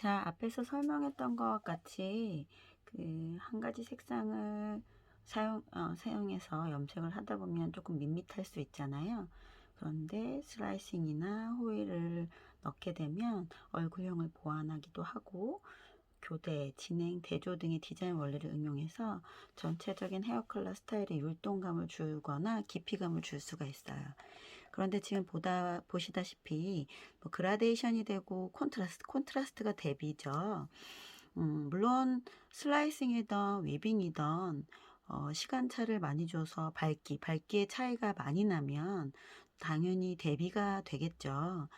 자, 앞에서 설명했던 것 같이 그 한 가지 색상을 사용해서 염색을 하다 보면 조금 밋밋할 수 있잖아요. 그런데 슬라이싱이나 호일을 넣게 되면 얼굴형을 보완하기도 하고 교대, 진행, 대조 등의 디자인 원리를 응용해서 전체적인 헤어 컬러 스타일에 율동감을 주거나 깊이감을 줄 수가 있어요. 그런데 지금 보시다시피 뭐 그라데이션이 되고 콘트라스트가 대비죠. 물론 슬라이싱이든 위빙이든 시간차를 많이 줘서 밝기의 차이가 많이 나면 당연히 대비가 되겠죠.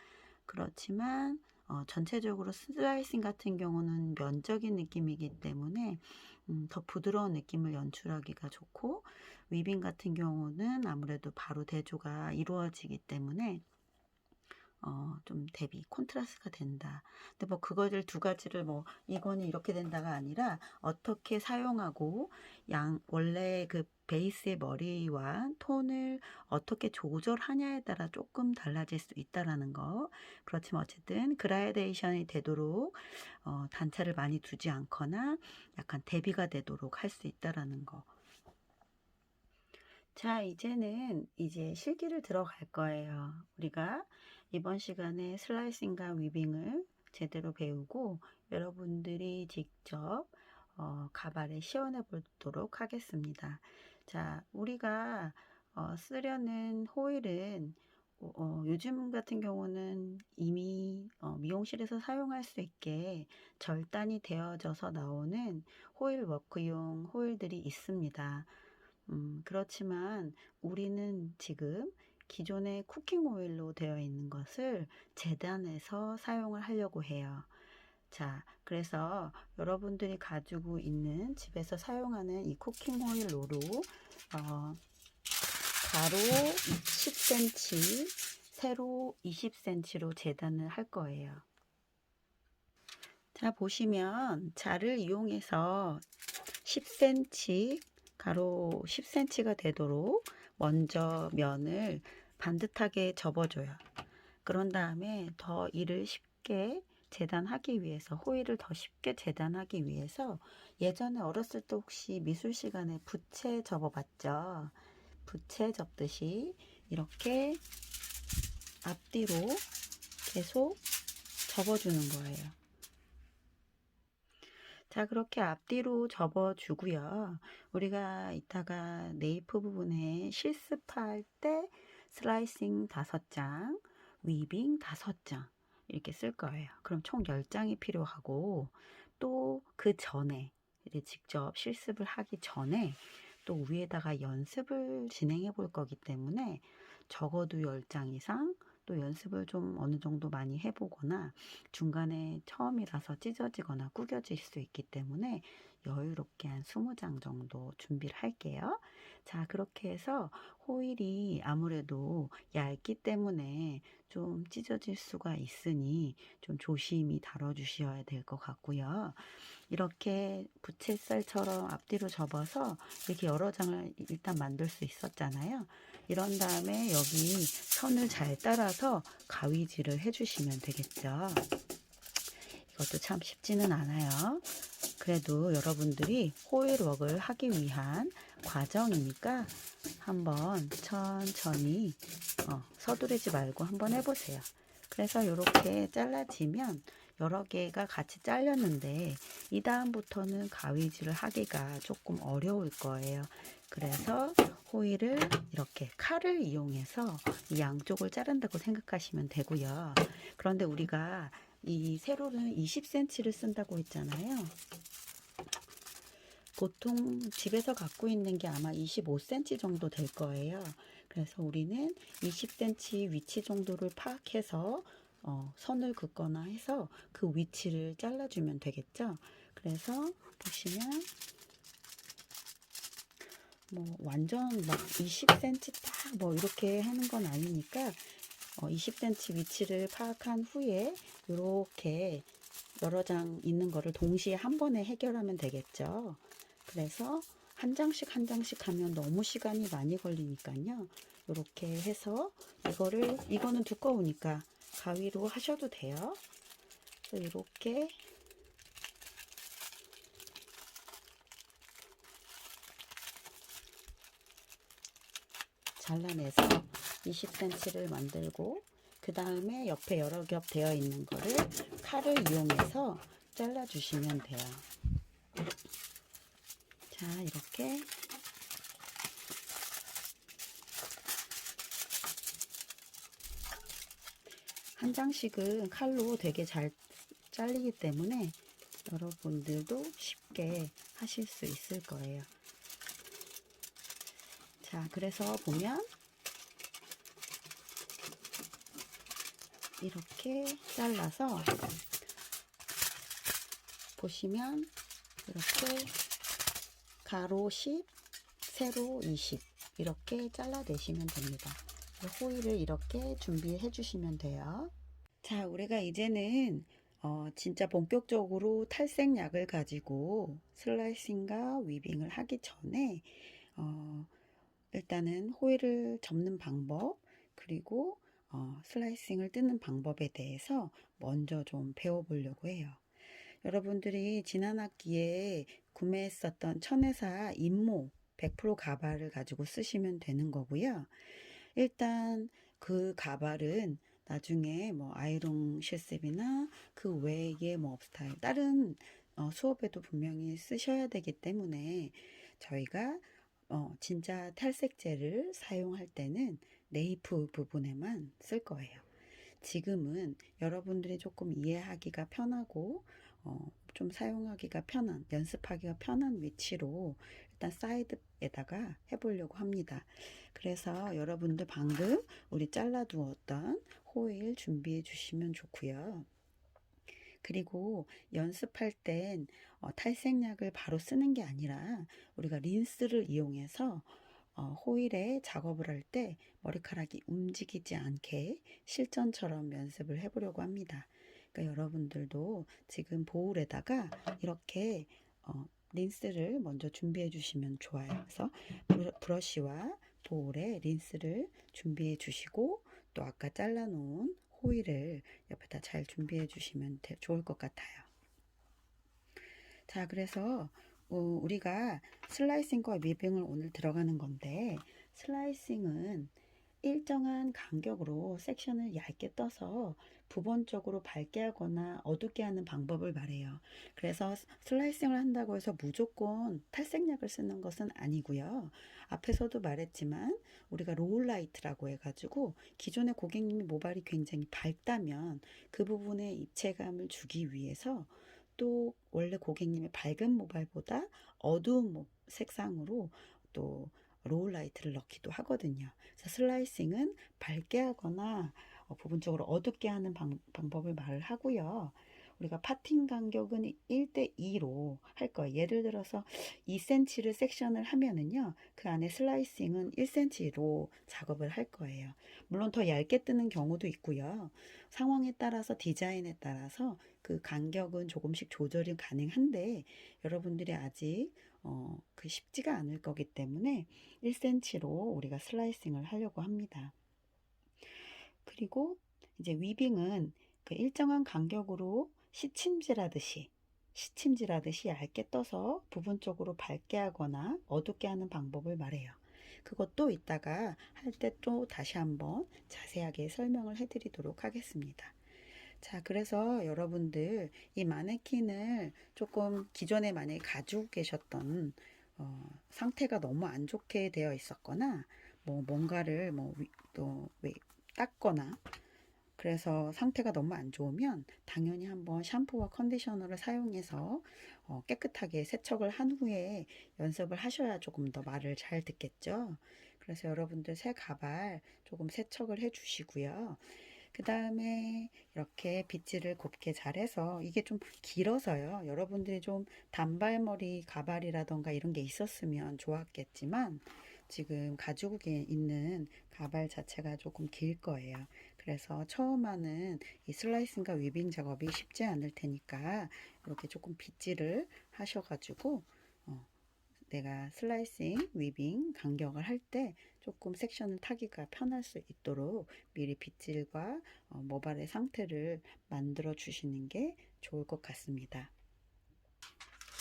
그렇지만 전체적으로 슬라이싱 같은 경우는 면적인 느낌이기 때문에 더 부드러운 느낌을 연출하기가 좋고, 위빙 같은 경우는 아무래도 바로 대조가 이루어지기 때문에 좀 대비 콘트라스트가 된다. 근데 뭐 그거를 두 가지를 뭐 이거는 이렇게 된다가 아니라 어떻게 사용하고 원래 그 베이스의 머리와 톤을 어떻게 조절하냐에 따라 조금 달라질 수 있다라는 거. 그렇지만 어쨌든 그라데이션이 되도록 단차를 많이 두지 않거나 약간 대비가 되도록 할 수 있다라는 거. 자, 이제는 실기를 들어갈 거예요. 우리가 이번 시간에 슬라이싱과 위빙을 제대로 배우고 여러분들이 직접 가발에 시연해 보도록 하겠습니다. 자, 우리가 쓰려는 호일은 요즘 같은 경우는 이미 미용실에서 사용할 수 있게 절단이 되어져서 나오는 호일 워크용 호일들이 있습니다. 그렇지만 우리는 지금 기존의 쿠킹 오일로 되어 있는 것을 재단해서 사용을 하려고 해요. 자, 그래서 여러분들이 가지고 있는 집에서 사용하는 이 쿠킹 오일로로 가로 10cm, 세로 20cm로 재단을 할 거예요. 자, 보시면 자를 이용해서 10cm, 가로 10cm가 되도록 먼저 면을 반듯하게 접어줘요. 그런 다음에 더 이를 쉽게 재단하기 위해서, 호일을 더 쉽게 재단하기 위해서 예전에 어렸을 때 혹시 미술 시간에 부채 접어봤죠? 부채 접듯이 이렇게 앞뒤로 계속 접어주는 거예요. 자, 그렇게 앞뒤로 접어주고요. 우리가 이따가 네이프 부분에 실습할 때 슬라이싱 5장, 위빙 5장 이렇게 쓸 거예요. 그럼 총 10장이 필요하고, 또 그 전에 이제 직접 실습을 하기 전에 또 위에다가 연습을 진행해 볼 거기 때문에 적어도 10장 이상, 또 연습을 좀 어느 정도 많이 해보거나 중간에 처음이라서 찢어지거나 구겨질 수 있기 때문에 여유롭게 한 20장 정도 준비를 할게요. 자, 그렇게 해서 호일이 아무래도 얇기 때문에 좀 찢어질 수가 있으니 좀 조심히 다뤄주셔야 될 것 같고요. 이렇게 부채살처럼 앞뒤로 접어서 이렇게 여러 장을 일단 만들 수 있었잖아요. 이런 다음에 여기 선을 잘 따라서 가위질을 해주시면 되겠죠. 이것도 참 쉽지는 않아요. 그래도 여러분들이 호일웍을 하기 위한 과정이니까 한번 천천히 서두르지 말고 한번 해보세요. 그래서 이렇게 잘라지면 여러 개가 같이 잘렸는데 이 다음부터는 가위질을 하기가 조금 어려울 거예요. 그래서 호일을 이렇게 칼을 이용해서 이 양쪽을 자른다고 생각하시면 되고요. 그런데 우리가 이 세로는 20cm를 쓴다고 했잖아요. 보통 집에서 갖고 있는 게 아마 25cm 정도 될 거예요. 그래서 우리는 20cm 위치 정도를 파악해서 선을 긋거나 해서 그 위치를 잘라주면 되겠죠. 그래서 보시면 뭐 완전 막 20cm 딱 뭐 이렇게 하는 건 아니니까 20cm 위치를 파악한 후에 이렇게 여러 장 있는 거를 동시에 한 번에 해결하면 되겠죠. 그래서 한 장씩 하면 너무 시간이 많이 걸리니까요. 이렇게 해서 이거는 두꺼우니까 가위로 하셔도 돼요. 그래서 이렇게 잘라내서 20cm를 만들고, 그 다음에 옆에 여러 겹 되어 있는 거를 칼을 이용해서 잘라주시면 돼요. 자, 이렇게 한 장씩은 칼로 되게 잘 잘리기 때문에 여러분들도 쉽게 하실 수 있을 거예요. 자, 그래서 보면 이렇게 잘라서 보시면 이렇게 가로 10, 세로 20 이렇게 잘라내시면 됩니다. 호일을 이렇게 준비해 주시면 돼요. 자, 우리가 이제는 진짜 본격적으로 탈색약을 가지고 슬라이싱과 위빙을 하기 전에 일단은 호일을 접는 방법, 그리고 슬라이싱을 뜯는 방법에 대해서 먼저 좀 배워보려고 해요. 여러분들이 지난 학기에 구매했었던 천혜사 인모 100% 가발을 가지고 쓰시면 되는 거고요. 일단 그 가발은 나중에 뭐 아이롱 실습이나 그 외에 뭐 업스타일 다른 수업에도 분명히 쓰셔야 되기 때문에 저희가 진짜 탈색제를 사용할 때는 네이프 부분에만 쓸 거예요. 지금은 여러분들이 조금 이해하기가 편하고 좀 사용하기가 편한, 연습하기가 편한 위치로 일단 사이드에다가 해보려고 합니다. 그래서 여러분들 방금 우리 잘라두었던 호일 준비해 주시면 좋고요. 그리고 연습할 땐 탈색약을 바로 쓰는 게 아니라 우리가 린스를 이용해서 호일에 작업을 할 때 머리카락이 움직이지 않게 실전처럼 연습을 해보려고 합니다. 그러니까 여러분들도 지금 보울에다가 이렇게 린스를 먼저 준비해 주시면 좋아요. 그래서 브러쉬와 보울에 린스를 준비해 주시고, 또 아까 잘라놓은 호일을 옆에다 잘 준비해 주시면 좋을 것 같아요. 자, 그래서 우리가 슬라이싱과 위빙을 오늘 들어가는 건데, 슬라이싱은 일정한 간격으로 섹션을 얇게 떠서 부분적으로 밝게 하거나 어둡게 하는 방법을 말해요. 그래서 슬라이싱을 한다고 해서 무조건 탈색약을 쓰는 것은 아니고요. 앞에서도 말했지만 우리가 로울라이트라고 해가지고 기존의 고객님이 모발이 굉장히 밝다면 그 부분에 입체감을 주기 위해서, 또 원래 고객님의 밝은 모발보다 어두운 색상으로 또 로우 라이트를 넣기도 하거든요. 그래서 슬라이싱은 밝게 하거나 부분적으로 어둡게 하는 방법을 말을 하고요. 우리가 파팅 간격은 1대2로 할 거예요. 예를 들어서 2cm를 섹션을 하면은요, 그 안에 슬라이싱은 1cm로 작업을 할 거예요. 물론 더 얇게 뜨는 경우도 있고요. 상황에 따라서, 디자인에 따라서 그 간격은 조금씩 조절이 가능한데, 여러분들이 아직 그 쉽지가 않을 거기 때문에 1cm로 우리가 슬라이싱을 하려고 합니다. 그리고 이제 위빙은 그 일정한 간격으로 시침질하듯이 얇게 떠서 부분적으로 밝게 하거나 어둡게 하는 방법을 말해요. 그것도 이따가 할 때 또 다시 한번 자세하게 설명을 해드리도록 하겠습니다. 자, 그래서 여러분들 이 마네킹을 조금 기존에 만약에 가지고 계셨던 상태가 너무 안 좋게 되어 있었거나, 뭐 뭔가를 또 닦거나, 그래서 상태가 너무 안 좋으면 당연히 한번 샴푸와 컨디셔너를 사용해서 깨끗하게 세척을 한 후에 연습을 하셔야 조금 더 말을 잘 듣겠죠. 그래서 여러분들 새 가발 조금 세척을 해 주시고요. 그 다음에 이렇게 빗질을 곱게 잘해서, 이게 좀 길어서요. 여러분들이 좀 단발머리 가발이라던가 이런 게 있었으면 좋았겠지만, 지금 가지고 있는 가발 자체가 조금 길 거예요. 그래서 처음 하는 이 슬라이싱과 위빙 작업이 쉽지 않을 테니까 이렇게 조금 빗질을 하셔가지고 내가 슬라이싱, 위빙 간격을 할 때 조금 섹션을 타기가 편할 수 있도록 미리 빗질과 모발의 상태를 만들어 주시는 게 좋을 것 같습니다.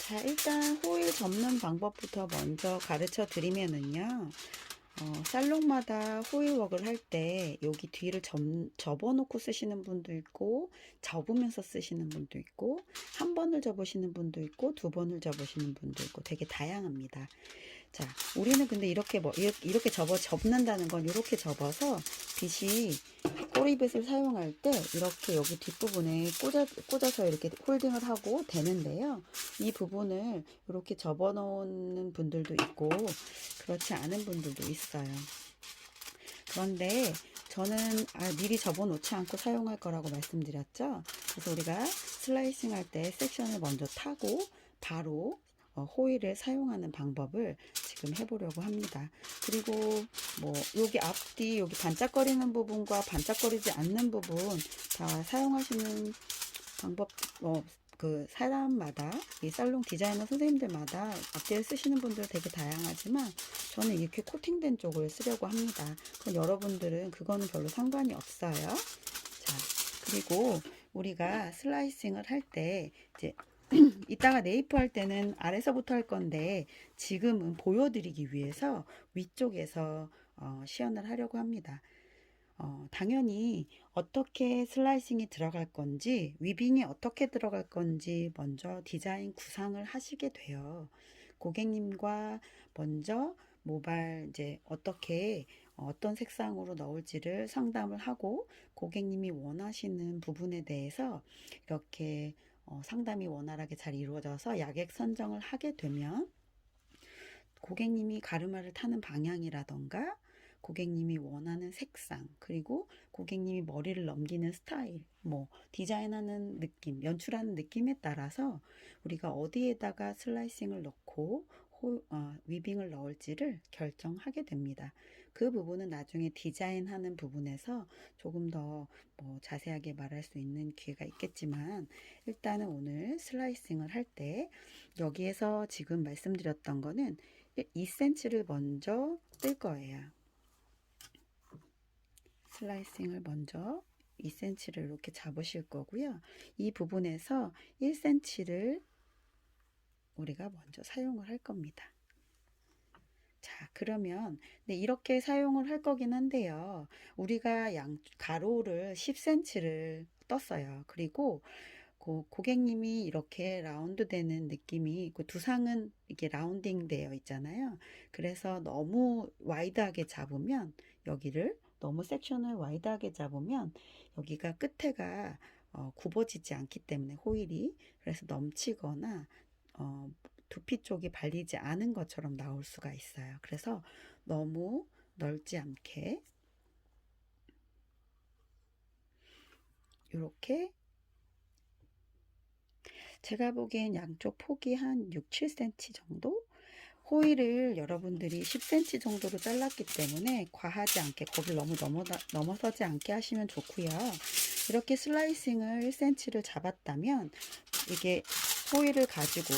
자, 일단 호일 접는 방법부터 먼저 가르쳐 드리면은요, 살롱마다 호일웍을 할 때 여기 뒤를 접어놓고 쓰시는 분도 있고 접으면서 쓰시는 분도 있고 한 번을 접으시는 분도 있고 두 번을 접으시는 분도 있고 되게 다양합니다. 자, 우리는 근데 이렇게 접는다는 건 이렇게 접어서 빗이 꼬리빗을 사용할 때 이렇게 여기 뒷부분에 꽂아서 이렇게 홀딩을 하고 되는데요. 이 부분을 이렇게 접어 놓는 분들도 있고 그렇지 않은 분들도 있어요. 그런데 저는 미리 접어 놓지 않고 사용할 거라고 말씀드렸죠. 그래서 우리가 슬라이싱 할 때 섹션을 먼저 타고 바로 호일을 사용하는 방법을 지금 해보려고 합니다. 그리고 뭐 여기 앞뒤 여기 반짝거리는 부분과 반짝거리지 않는 부분 다 사용하시는 방법 그 사람마다 이 살롱 디자이너 선생님들마다 앞뒤를 쓰시는 분들 되게 다양하지만 저는 이렇게 코팅된 쪽을 쓰려고 합니다. 그럼 여러분들은 그거는 별로 상관이 없어요. 자, 그리고 우리가 슬라이싱을 할 때 이제 이따가 네이프 할 때는 아래서부터 할 건데 지금은 보여드리기 위해서 위쪽에서 시연을 하려고 합니다. 당연히 어떻게 슬라이싱이 들어갈 건지 위빙이 어떻게 들어갈 건지 먼저 디자인 구상을 하시게 돼요. 고객님과 먼저 모발 이제 어떻게 어떤 색상으로 넣을지를 상담을 하고 고객님이 원하시는 부분에 대해서 이렇게 상담이 원활하게 잘 이루어져서 야객 선정을 하게 되면 고객님이 가르마를 타는 방향이라던가 고객님이 원하는 색상 그리고 고객님이 머리를 넘기는 스타일 뭐 디자인하는 느낌 연출하는 느낌에 따라서 우리가 어디에다가 슬라이싱을 넣고 위빙을 넣을지를 결정하게 됩니다. 그 부분은 나중에 디자인하는 부분에서 조금 더 뭐 자세하게 말할 수 있는 기회가 있겠지만 일단은 오늘 슬라이싱을 할 때 여기에서 지금 말씀드렸던 거는 2cm를 먼저 뜰 거예요. 슬라이싱을 먼저 2cm를 이렇게 잡으실 거고요. 이 부분에서 1cm를 우리가 먼저 사용을 할 겁니다. 자, 그러면 이렇게 사용을 할 거긴 한데요. 우리가 가로를 10cm를 떴어요. 그리고 고객님이 이렇게 라운드 되는 느낌이 두상은 이렇게 라운딩 되어 있잖아요. 그래서 너무 와이드하게 잡으면 여기를 너무 섹션을 와이드하게 잡으면 여기가 끝에가 굽어지지 않기 때문에 호일이 그래서 넘치거나 두피 쪽이 발리지 않은 것처럼 나올 수가 있어요. 그래서 너무 넓지 않게 이렇게 제가 보기엔 양쪽 폭이 한 6, 7cm 정도? 호일을 여러분들이 10cm 정도로 잘랐기 때문에 과하지 않게 거길 너무 넘어서지 않게 하시면 좋고요. 이렇게 슬라이싱을 1cm를 잡았다면 이게 호일을 가지고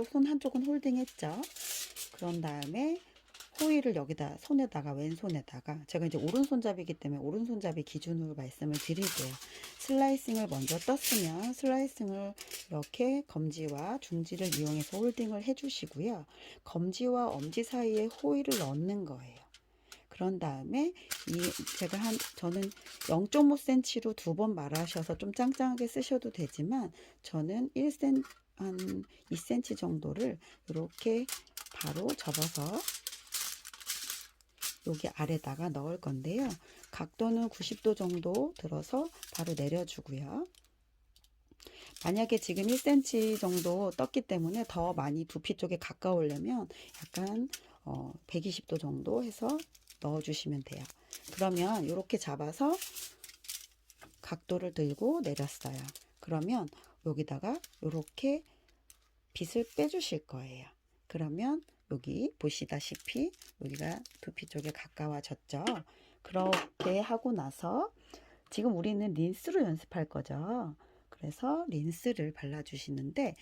손 한쪽은 홀딩했죠. 그런 다음에 호일을 여기다 왼손에다가 제가 이제 오른손잡이기 때문에 오른손잡이 기준으로 말씀을 드릴게요. 슬라이싱을 먼저 떴으면 슬라이싱을 이렇게 검지와 중지를 이용해서 홀딩을 해주시고요. 검지와 엄지 사이에 호일을 넣는 거예요. 그런 다음에 저는 0.5cm로 2번 말하셔서 좀 짱짱하게 쓰셔도 되지만 저는 1cm 한 2cm 정도를 이렇게 바로 접어서 여기 아래다가 넣을 건데요. 각도는 90도 정도 들어서 바로 내려주고요. 만약에 지금 1cm 정도 떴기 때문에 더 많이 두피 쪽에 가까우려면 약간 120도 정도 해서 넣어주시면 돼요. 그러면 이렇게 잡아서 각도를 들고 내렸어요. 그러면 여기다가 이렇게 빗을 빼주실 거예요. 그러면 여기 보시다시피 여기가 두피 쪽에 가까워졌죠. 그렇게 하고 나서 지금 우리는 린스로 연습할 거죠. 그래서 린스를 발라주시는데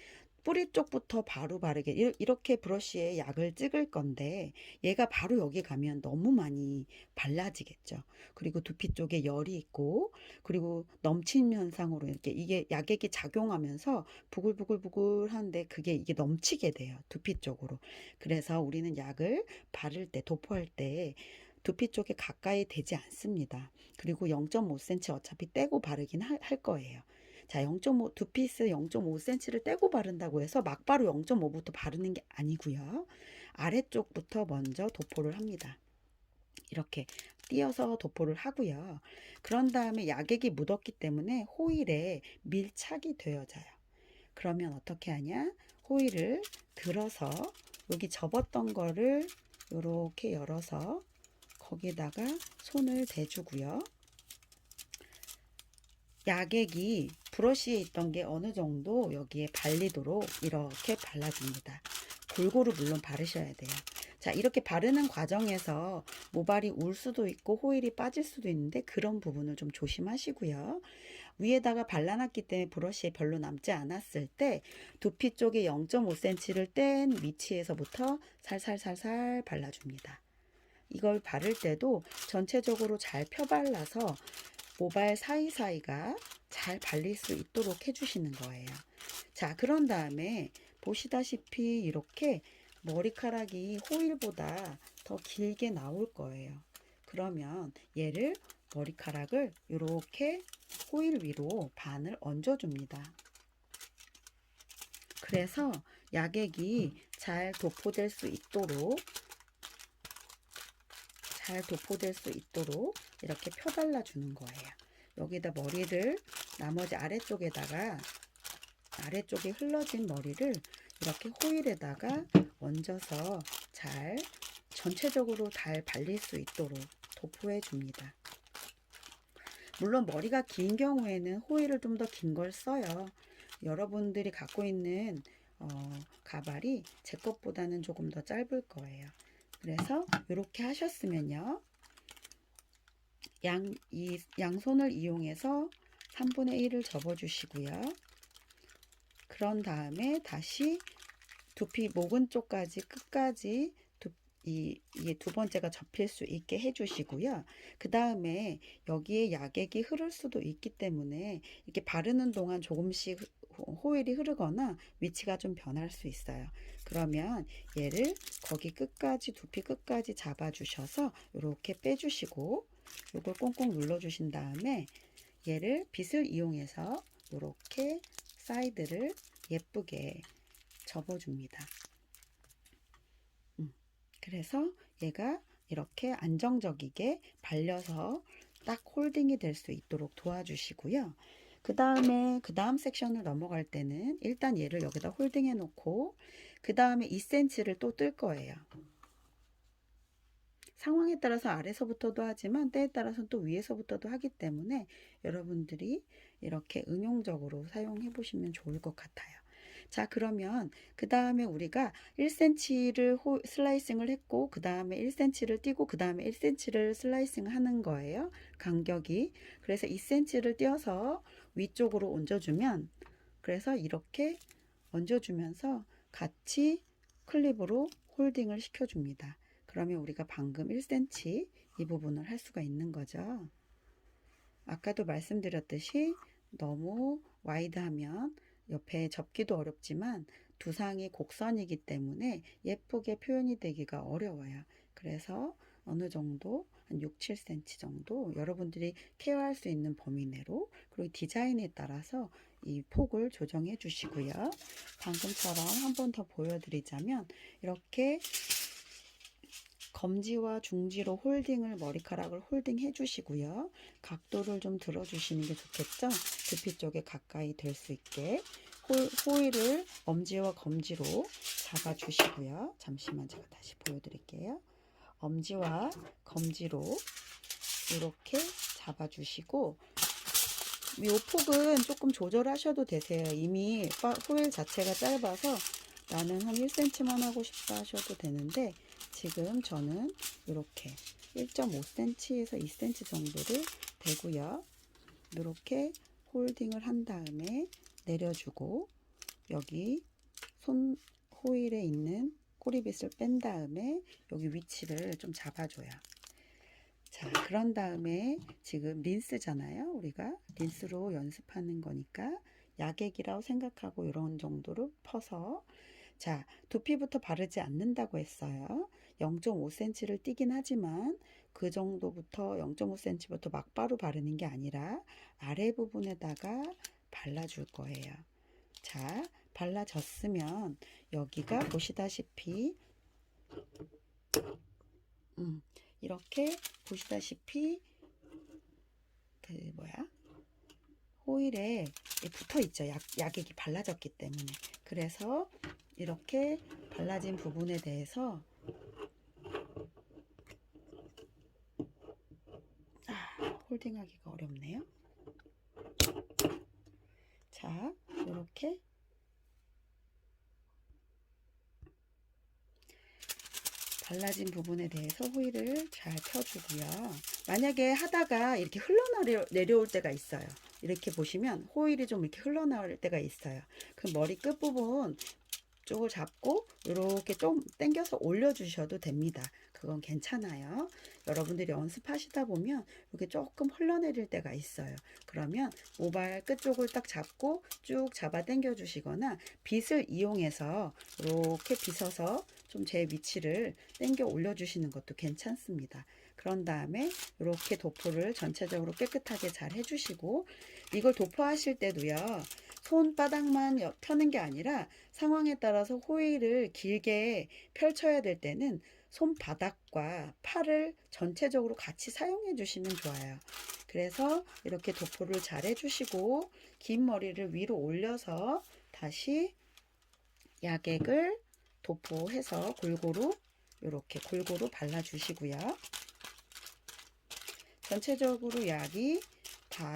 뿌리 쪽부터 바로 바르게 이렇게 브러쉬에 약을 찍을 건데 얘가 바로 여기 가면 너무 많이 발라지겠죠. 그리고 두피 쪽에 열이 있고 그리고 넘침 현상으로 이렇게 이게 약액이 작용하면서 부글부글부글 하는데 이게 넘치게 돼요. 두피 쪽으로. 그래서 우리는 약을 바를 때 도포할 때 두피 쪽에 가까이 되지 않습니다. 그리고 0.5cm 어차피 떼고 바르긴 할 거예요. 자, 0.5 두피스 0.5cm를 떼고 바른다고 해서 막바로 0.5부터 바르는 게 아니고요. 아래쪽부터 먼저 도포를 합니다. 이렇게 띄어서 도포를 하고요. 그런 다음에 약액이 묻었기 때문에 호일에 밀착이 되어져요. 그러면 어떻게 하냐? 호일을 들어서 여기 접었던 거를 이렇게 열어서 거기다가 손을 대주고요. 약액이 브러쉬에 있던 게 어느 정도 여기에 발리도록 이렇게 발라줍니다. 골고루 물론 바르셔야 돼요. 자, 이렇게 바르는 과정에서 모발이 울 수도 있고 호일이 빠질 수도 있는데 그런 부분을 좀 조심하시고요. 위에다가 발라놨기 때문에 브러쉬에 별로 남지 않았을 때 두피 쪽에 0.5cm를 뗀 위치에서부터 살살살살 발라줍니다. 이걸 바를 때도 전체적으로 잘 펴발라서 모발 사이사이가 잘 발릴 수 있도록 해주시는 거예요. 자, 그런 다음에 보시다시피 이렇게 머리카락이 호일보다 더 길게 나올 거예요. 그러면 얘를 머리카락을 이렇게 호일 위로 반을 얹어줍니다. 그래서 약액이 잘 도포될 수 있도록 이렇게 펴발라 주는 거예요. 여기다 머리를 나머지 아래쪽에 흘러진 머리를 이렇게 호일에다가 얹어서 전체적으로 잘 발릴 수 있도록 도포해 줍니다. 물론 머리가 긴 경우에는 호일을 좀 더 긴 걸 써요. 여러분들이 갖고 있는 가발이 제 것보다는 조금 더 짧을 거예요. 그래서 이렇게 하셨으면요. 양손을 이용해서 3분의 1을 접어주시고요. 그런 다음에 다시 두피 목은 쪽까지 끝까지 이게 두 번째가 접힐 수 있게 해주시고요. 그 다음에 여기에 약액이 흐를 수도 있기 때문에 이렇게 바르는 동안 조금씩 호일이 흐르거나 위치가 좀 변할 수 있어요. 그러면 얘를 거기 끝까지 두피 끝까지 잡아주셔서 이렇게 빼주시고 이걸 꽁꽁 눌러주신 다음에 얘를 빗을 이용해서 이렇게 사이드를 예쁘게 접어줍니다. 그래서 얘가 이렇게 안정적이게 발려서 딱 홀딩이 될 수 있도록 도와주시고요. 그 다음 섹션을 넘어갈 때는 일단 얘를 여기다 홀딩해 놓고 그 다음에 2cm를 또 뜰 거예요. 상황에 따라서 아래서부터도 하지만 때에 따라서는 또 위에서부터도 하기 때문에 여러분들이 이렇게 응용적으로 사용해 보시면 좋을 것 같아요. 자, 그러면 그 다음에 우리가 1cm를 슬라이싱을 했고 그 다음에 1cm를 띄고 그 다음에 1cm를 슬라이싱 하는 거예요. 간격이. 그래서 2cm를 띄어서 위쪽으로 얹어주면 그래서 이렇게 얹어주면서 같이 클립으로 홀딩을 시켜줍니다. 그러면 우리가 방금 1cm 이 부분을 할 수가 있는 거죠. 아까도 말씀드렸듯이 너무 와이드하면 옆에 접기도 어렵지만 두상이 곡선이기 때문에 예쁘게 표현이 되기가 어려워요. 그래서 어느 정도 한 6, 7cm 정도 여러분들이 케어할 수 있는 범위 내로 그리고 디자인에 따라서 이 폭을 조정해 주시고요. 방금처럼 한 번 더 보여드리자면 이렇게 검지와 중지로 머리카락을 홀딩 해주시고요. 각도를 좀 들어주시는 게 좋겠죠? 두피 쪽에 가까이 될 수 있게 호일을 엄지와 검지로 잡아주시고요. 잠시만 제가 다시 보여드릴게요. 엄지와 검지로 이렇게 잡아주시고 이 폭은 조금 조절하셔도 되세요. 이미 호일 자체가 짧아서 나는 한 1cm만 하고 싶다 하셔도 되는데 지금 저는 이렇게 1.5cm에서 2cm 정도를 대고요. 이렇게 홀딩을 한 다음에 내려주고 여기 손 호일에 있는 꼬리빗을 뺀 다음에 여기 위치를 좀 잡아줘요. 자, 그런 다음에 지금 린스잖아요. 우리가 린스로 연습하는 거니까 약액이라고 생각하고 이런 정도로 퍼서, 자, 두피부터 바르지 않는다고 했어요. 0.5cm를 띄긴 하지만 그 정도부터 0.5cm부터 막바로 바르는 게 아니라 아래 부분에다가 발라줄 거예요. 자, 발라졌으면 여기가 보시다시피 이렇게 보시다시피 그 뭐야 호일에 붙어 있죠. 약액이 발라졌기 때문에. 그래서 이렇게 발라진 부분에 대해서 홀딩하기가 어렵네요. 자, 이렇게 발라진 부분에 대해서 호일을 잘 펴주고요. 만약에 하다가 이렇게 흘러내려올 때가 있어요. 이렇게 보시면 호일이 좀 이렇게 흘러나올 때가 있어요. 그 머리 끝부분 쪽을 잡고 이렇게 좀 당겨서 올려주셔도 됩니다. 그건 괜찮아요. 여러분들이 연습하시다 보면 이렇게 조금 흘러내릴 때가 있어요. 그러면 모발 끝쪽을 딱 잡고 쭉 잡아 당겨 주시거나 빗을 이용해서 이렇게 빗어서 좀 제 위치를 당겨 올려주시는 것도 괜찮습니다. 그런 다음에 이렇게 도포를 전체적으로 깨끗하게 잘 해주시고, 이걸 도포하실 때도요, 손바닥만 펴는 게 아니라 상황에 따라서 호일을 길게 펼쳐야 될 때는 손바닥과 팔을 전체적으로 같이 사용해 주시면 좋아요. 그래서 이렇게 도포를 잘 해주시고 긴 머리를 위로 올려서 다시 약액을 도포해서 골고루 이렇게 골고루 발라주시고요. 전체적으로 약이 다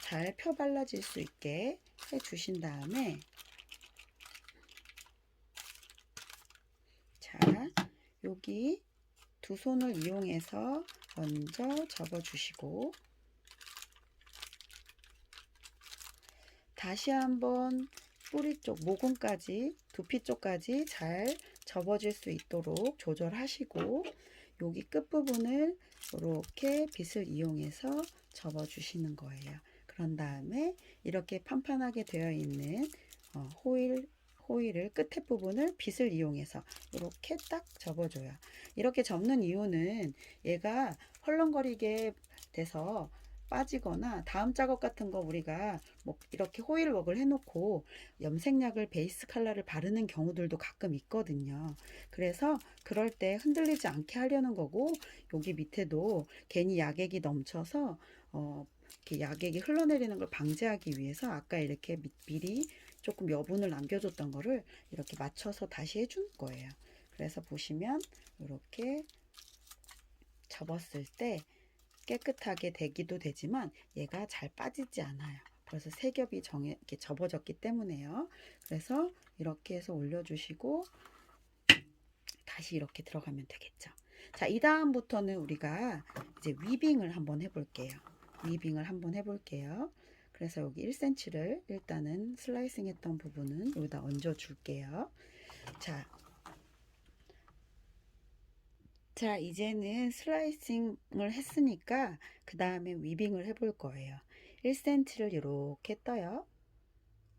잘 펴 발라질 수 있게 해주신 다음에, 자, 여기 두 손을 이용해서 먼저 접어주시고 다시 한번 뿌리 쪽, 모근까지, 두피 쪽까지 잘 접어질 수 있도록 조절하시고 여기 끝부분을 이렇게 빗을 이용해서 접어주시는 거예요. 그런 다음에 이렇게 판판하게 되어 있는 호일을 끝에 부분을 빗을 이용해서 이렇게 딱 접어줘요. 이렇게 접는 이유는 얘가 헐렁거리게 돼서 빠지거나 다음 작업 같은 거 우리가 뭐 이렇게 호일웍을 해놓고 염색약을 베이스 컬러를 바르는 경우들도 가끔 있거든요. 그래서 그럴 때 흔들리지 않게 하려는 거고, 여기 밑에도 괜히 약액이 넘쳐서 이렇게 약액이 흘러내리는 걸 방지하기 위해서 아까 이렇게 미리 조금 여분을 남겨줬던 거를 이렇게 맞춰서 다시 해주는 거예요. 그래서 보시면 이렇게 접었을 때 깨끗하게 되기도 되지만 얘가 잘 빠지지 않아요. 벌써 세 겹이 이렇게 접어졌기 때문에요. 그래서 이렇게 해서 올려주시고 다시 이렇게 들어가면 되겠죠. 자, 이 다음부터는 우리가 이제 위빙을 한번 해볼게요. 위빙을 한번 해볼게요. 그래서 여기 1cm를 일단은 슬라이싱 했던 부분은 여기다 얹어 줄게요. 자, 이제는 슬라이싱을 했으니까 그 다음에 위빙을 해볼 거예요. 1cm를 이렇게 떠요.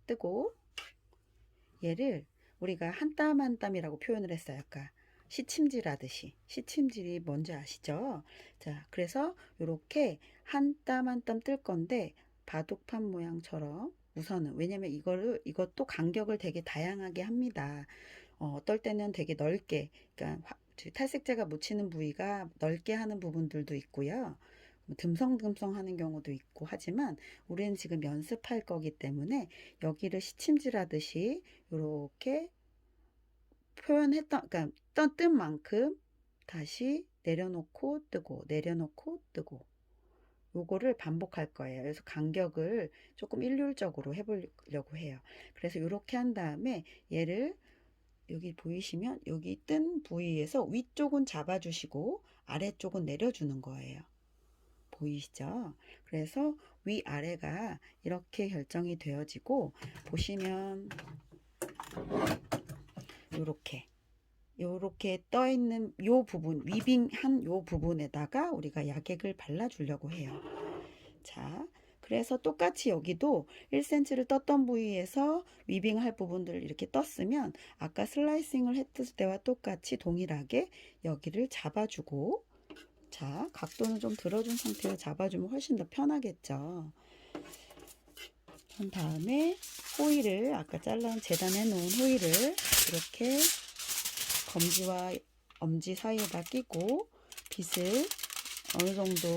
뜨고 얘를 우리가 한 땀 한 땀이라고 표현을 했어요. 아까 시침질 하듯이. 시침질이 뭔지 아시죠? 자, 그래서 이렇게 한 땀 한 땀 뜰 건데 바둑판 모양처럼 우선은, 왜냐면 이것도 간격을 되게 다양하게 합니다. 어떨 때는 되게 넓게, 그러니까 탈색제가 묻히는 부위가 넓게 하는 부분들도 있고요. 듬성듬성 하는 경우도 있고 하지만 우리는 지금 연습할 거기 때문에 여기를 시침질 하듯이 이렇게 표현했던, 그러니까 뜬 만큼 다시 내려놓고 뜨고 내려놓고 뜨고 요거를 반복할 거예요. 그래서 간격을 조금 일률적으로 해보려고 해요. 그래서 이렇게 한 다음에 얘를 여기 보이시면 여기 뜬 부위에서 위쪽은 잡아주시고 아래쪽은 내려주는 거예요. 보이시죠? 그래서 위아래가 이렇게 결정이 되어지고, 보시면 요렇게 떠 있는 요 부분, 위빙한 요 부분에다가 우리가 약액을 발라 주려고 해요. 자, 그래서 똑같이 여기도 1cm를 떴던 부위에서 위빙할 부분들을 이렇게 떴으면 아까 슬라이싱을 했을 때와 똑같이 동일하게 여기를 잡아주고, 자, 각도는 좀 들어준 상태로 잡아주면 훨씬 더 편하겠죠. 한 다음에 호일을, 아까 재단해 놓은 호일을 이렇게 검지와 엄지 사이에다 끼고 빗을 어느 정도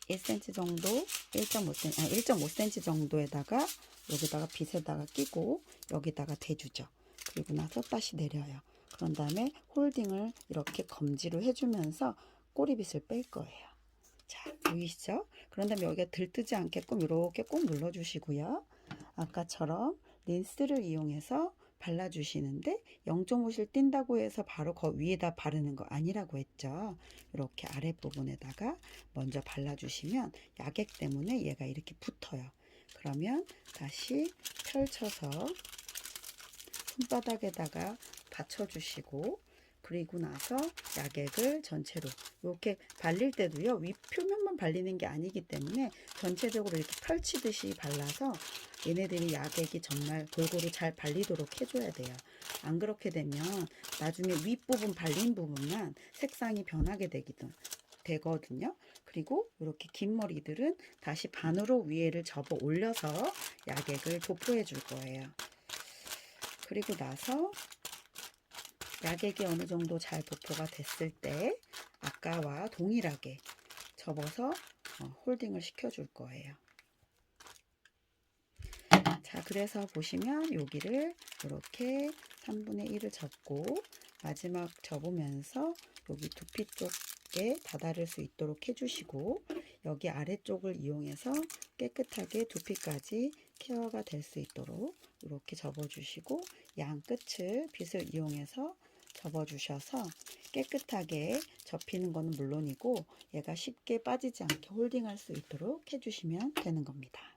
1cm 정도, 1.5cm 정도에다가 여기다가 빗에다가 끼고 여기다가 대주죠. 그리고 나서 다시 내려요. 그런 다음에 홀딩을 이렇게 검지로 해주면서 꼬리빗을 뺄 거예요. 자, 보이시죠? 그런 다음에 여기가 들뜨지 않게끔 이렇게 꼭 눌러주시고요. 아까처럼 린스를 이용해서 발라주시는데 0.5실 띈다고 해서 바로 그 위에다 바르는 거 아니라고 했죠. 이렇게 아랫부분에다가 먼저 발라주시면 약액 때문에 얘가 이렇게 붙어요. 그러면 다시 펼쳐서 손바닥에다가 받쳐주시고, 그리고 나서 약액을 전체로 이렇게 발릴 때도요, 윗표면만 발리는 게 아니기 때문에 전체적으로 이렇게 펼치듯이 발라서 얘네들이 약액이 정말 골고루 잘 발리도록 해줘야 돼요. 안 그렇게 되면 나중에 윗부분 발린 부분만 색상이 변하게 되거든요. 그리고 이렇게 긴 머리들은 다시 반으로 위에를 접어 올려서 약액을 도포해 줄 거예요. 그리고 나서 약액이 어느 정도 잘 도포가 됐을 때 아까와 동일하게 접어서 홀딩을 시켜줄 거예요. 자, 그래서 보시면 여기를 이렇게 3분의 1을 접고 마지막 접으면서 여기 두피 쪽에 다다를 수 있도록 해주시고, 여기 아래쪽을 이용해서 깨끗하게 두피까지 케어가 될 수 있도록 이렇게 접어주시고, 양 끝을 빗을 이용해서 접어주셔서 깨끗하게 접히는 것은 물론이고 얘가 쉽게 빠지지 않게 홀딩할 수 있도록 해주시면 되는 겁니다.